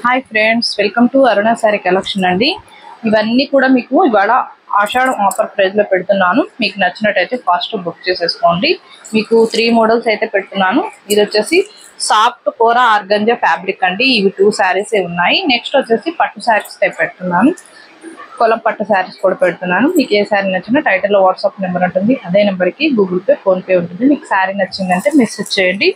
Hi friends, welcome to Aruna sorry collection అండి. ఇవన్నీ కూడా మీకు ఇవాళ ఆషాఢం ఆఫర్ ప్రైస్ లో పెడుతున్నాను. మీకు నచ్చినట్టయితే ఫాస్ట్ బుక్ చేసేసుకోండి. మీకు 3 మోడల్స్ అయితే పెడుతున్నాను. ఇది వచ్చేసి సాఫ్ట్ కోరా ఆర్గంజా ఫ్యాబ్రిక్ అండి. ఇవి 2 శారీస్ ఉన్నాయి. నెక్స్ట్ వచ్చేసి పట్టు శారీస్ టైప్ పెడుతున్నాను. కొలం పట్టు శారీస్ కూడా పెడుతున్నాను. మీకు ఏ శారీ నచ్చినా టైటిల్లో వాట్సాప్ నెంబర్ ఉంటుంది. అదే నెంబర్కి గూగుల్ పే, ఫోన్పే ఉంటుంది. మీకు శారీ నచ్చిందంటే మెసేజ్ చేయండి.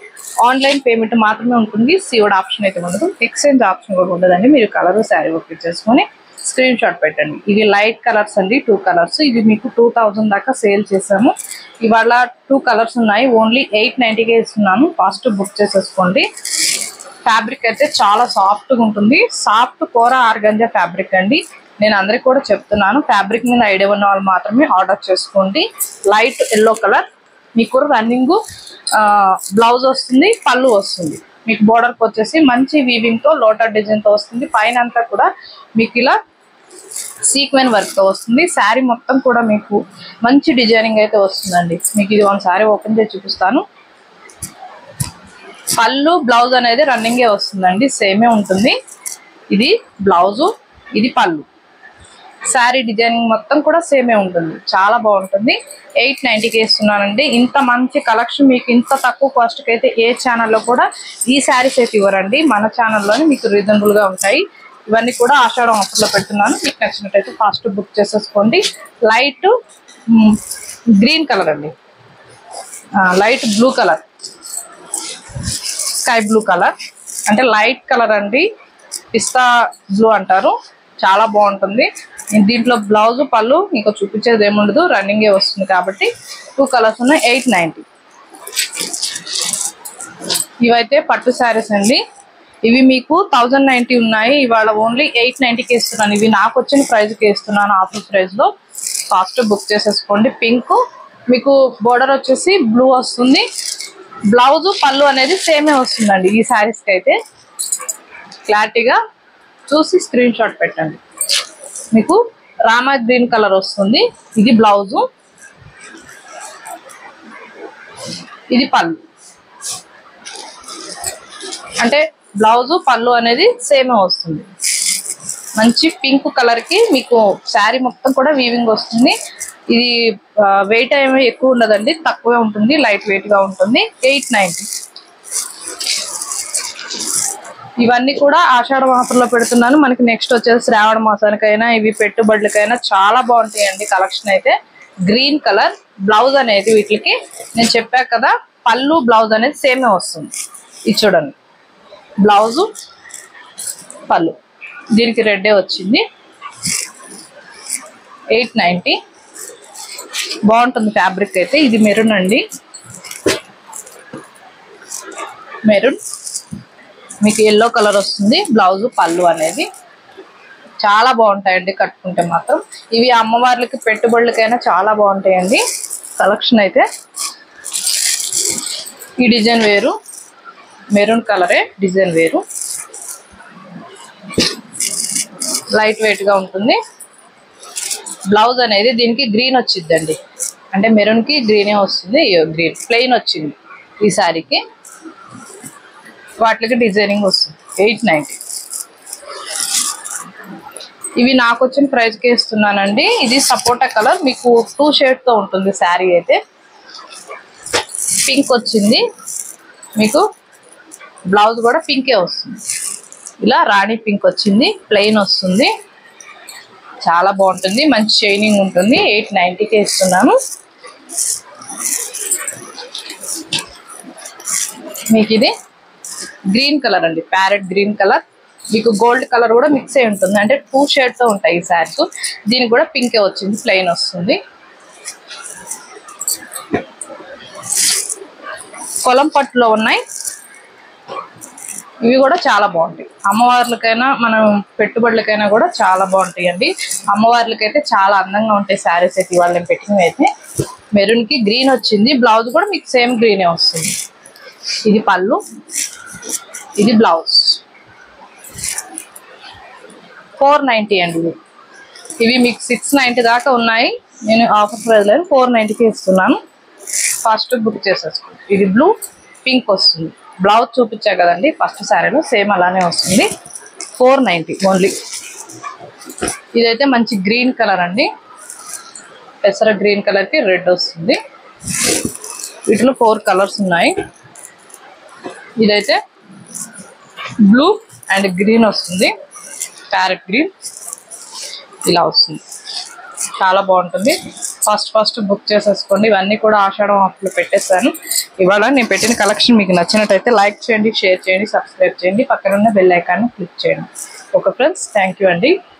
ఆన్లైన్ పేమెంట్ మాత్రమే ఉంటుంది. సీఓడ్ ఆప్షన్ అయితే ఉండదు. ఎక్స్చేంజ్ ఆప్షన్ కూడా ఉండదండి. మీరు కలర్ శారీ ఓకే చేసుకొని స్క్రీన్ షాట్ పెట్టండి. ఇవి లైట్ కలర్స్ అండి, 2 కలర్స్. ఇవి మీకు 2000 దాకా సేల్ చేసాము. ఇవాళ 2 కలర్స్ ఉన్నాయి. ఓన్లీ 890కే ఇస్తున్నాను. ఫాస్ట్ బుక్ చేసేసుకోండి. ఫ్యాబ్రిక్ అయితే చాలా సాఫ్ట్గా ఉంటుంది. సాఫ్ట్ కోరా ఆర్గంజా ఫ్యాబ్రిక్ అండి. నేను అందరికి కూడా చెప్తున్నాను, ఫ్యాబ్రిక్ మీద ఐడియా ఉన్న వాళ్ళు మాత్రమే ఆర్డర్ చేసుకోండి. లైట్ ఎల్లో కలర్, మీకు రన్నింగ్ బ్లౌజ్ వస్తుంది, పళ్ళు వస్తుంది. మీకు బోర్డర్కి వచ్చేసి మంచి వీవింగ్తో లోటస్ డిజైన్తో వస్తుంది. పైన అంతా కూడా మీకు ఇలా సీక్వెన్ వర్క్తో వస్తుంది. శారీ మొత్తం కూడా మీకు మంచి డిజైనింగ్ అయితే వస్తుందండి. మీకు ఇది ఒకసారి ఓపెన్ చేసి చూపిస్తాను. పళ్ళు బ్లౌజ్ అనేది రన్నింగే వస్తుందండి, సేమే ఉంటుంది. ఇది బ్లౌజు, ఇది పళ్ళు. శారీ డిజైనింగ్ మొత్తం కూడా సేమే ఉంటుంది. చాలా బాగుంటుంది. 890కి ఇస్తున్నానండి. ఇంత మంచి కలెక్షన్ మీకు ఇంత తక్కువ కాస్ట్కి అయితే ఏ ఛానల్లో కూడా ఈ శారీస్ అయితే ఇవ్వరండి. మన ఛానల్లోనే మీకు రీజనబుల్గా ఉంటాయి. ఇవన్నీ కూడా ఆషాఢం ఆఫర్లో పెడుతున్నాను. మీకు నచ్చినట్టయితే ఫాస్ట్ బుక్ చేసేసుకోండి. లైట్ గ్రీన్ కలర్ అండి, light blue colour, sky blue colour అంటే లైట్ కలర్ అండి. పిస్తా బ్లూ అంటారు. చాలా బాగుంటుంది. దీంట్లో బ్లౌజ్ పళ్ళు మీకు చూపించేది ఏముండదు, రన్నింగే వస్తుంది. కాబట్టి 2 కలర్స్ ఉన్నాయి. 890. ఇవైతే పట్టు శారీస్ అండి. ఇవి మీకు 1090 ఉన్నాయి. ఇవాళ ఓన్లీ 890కి ఇస్తున్నాను. ఇవి నాకు వచ్చిన ప్రైస్కి ఇస్తున్నాను, ఆఫర్ ప్రైస్లో. ఫాస్ట్ బుక్ చేసేసుకోండి. పింక్ మీకు బోర్డర్ వచ్చేసి బ్లూ వస్తుంది. బ్లౌజ్ పళ్ళు అనేది సేమే వస్తుందండి. ఈ శారీస్కి అయితే క్లారిటీగా చూసి స్క్రీన్ షాట్ పెట్టండి. మీకు రామా గ్రీన్ కలర్ వస్తుంది. ఇది బ్లౌజు, ఇది పళ్ళు. అంటే బ్లౌజు పళ్ళు అనేది సేమే వస్తుంది. మంచి పింక్ కలర్కి మీకు శారీ మొత్తం కూడా వీవింగ్ వస్తుంది. ఇది వెయిట్ ఏమీ ఎక్కువ ఉండదండి, తక్కువే ఉంటుంది. లైట్ వెయిట్గా ఉంటుంది. 890. ఇవన్నీ కూడా ఆషాఢ ఆఫర్లో పెడుతున్నాను. మనకి నెక్స్ట్ వచ్చేసి శ్రావణ మాసానికైనా ఇవి పెట్టుబడులకైనా చాలా బాగుంటాయండి. కలెక్షన్ అయితే గ్రీన్ కలర్ బ్లౌజ్ అనేది వీటికి నేను చెప్పాను కదా, పళ్ళు బ్లౌజ్ అనేది సేమే వస్తుంది. ఇది చూడండి, బ్లౌజు పళ్ళు. దీనికి రెడ్డే వచ్చింది. 890. బాగుంటుంది ఫ్యాబ్రిక్ అయితే. ఇది మెరూన్ అండి, మెరూన్. మీకు ఎల్లో కలర్ వస్తుంది. బ్లౌజు పళ్ళు అనేది చాలా బాగుంటాయండి కట్టుకుంటే మాత్రం. ఇవి అమ్మవార్లకి పెట్టుబడులకైనా చాలా బాగుంటాయండి. కలెక్షన్ అయితే ఈ డిజైన్ వేరు, మెరూన్ కలరే డిజైన్ వేరు. లైట్ వెయిట్గా ఉంటుంది. బ్లౌజ్ అనేది దీనికి గ్రీన్ వచ్చిందండి. అంటే మెరూన్కి గ్రీనే వస్తుంది. గ్రీన్ ప్లెయిన్ వచ్చింది ఈ శారీకి. వాటికి డిజైనింగ్ వస్తుంది. 890. ఇవి నాకు వచ్చిన ప్రైస్కి ఇస్తున్నానండి. ఇది సపోటా కలర్, మీకు 2 షేడ్తో ఉంటుంది శారీ అయితే. పింక్ వచ్చింది. మీకు బ్లౌజ్ కూడా పింకే వస్తుంది. ఇలా రాణి పింక్ వచ్చింది. ప్లెయిన్ వస్తుంది. చాలా బాగుంటుంది. మంచి షైనింగ్ ఉంటుంది. 890కే ఇస్తున్నాను. మీకు ఇది గ్రీన్ కలర్ అండి, ప్యారెట్ గ్రీన్ కలర్. మీకు గోల్డ్ కలర్ కూడా మిక్స్ అయి ఉంటుంది. అంటే 2 షేడ్తో ఉంటాయి ఈ శారీస్. దీనికి కూడా పింకే వచ్చింది, ప్లెయిన్ వస్తుంది. కొలం పట్టులో ఉన్నాయి. ఇవి కూడా చాలా బాగుంటాయి. అమ్మవార్లకైనా మనం పెట్టుబడులకైనా కూడా చాలా బాగుంటాయి అండి. అమ్మవార్లకైతే చాలా అందంగా ఉంటాయి శారీస్ అయితే. ఇవాళ నేను పెట్టినవి అయితే మెరూన్కి గ్రీన్ వచ్చింది. బ్లౌజ్ కూడా మీకు సేమ్ గ్రీనే వస్తుంది. ఇది పళ్ళు, ఇది బ్లౌజ్. 490 అండి. ఇవి మీకు 690 దాకా ఉన్నాయి. నేను ఆఫర్ ప్రైస్లో 490కి ఇస్తున్నాను. ఫాస్ట్ బుక్ చేసేసుకోండి. ఇది బ్లూ, పింక్ వస్తుంది. బ్లౌజ్ చూపించా కదండి ఫస్ట్ శారీలో, సేమ్ అలానే వస్తుంది. 490 ఓన్లీ. ఇదైతే మంచి గ్రీన్ కలర్ అండి, పెసర గ్రీన్ కలర్ కి రెడ్ వస్తుంది. వీటిలో 4 కలర్స్ ఉన్నాయి. ఇదైతే బ్లూ అండ్ గ్రీన్ వస్తుంది, ప్యారెట్ గ్రీన్ ఇలా వస్తుంది. చాలా బాగుంటుంది. ఫస్ట్ బుక్ చేసేసుకోండి. ఇవన్నీ కూడా ఆషాఢం ఆఫర్లో పెట్టేస్తాను. ఇవాళ నేను పెట్టిన కలెక్షన్ మీకు నచ్చినట్టయితే లైక్ చేయండి, షేర్ చేయండి, సబ్స్క్రైబ్ చేయండి, పక్కన ఉన్న బెల్ ఐకాన్ని క్లిక్ చేయండి. ఓకే ఫ్రెండ్స్, థ్యాంక్ యూ అండి.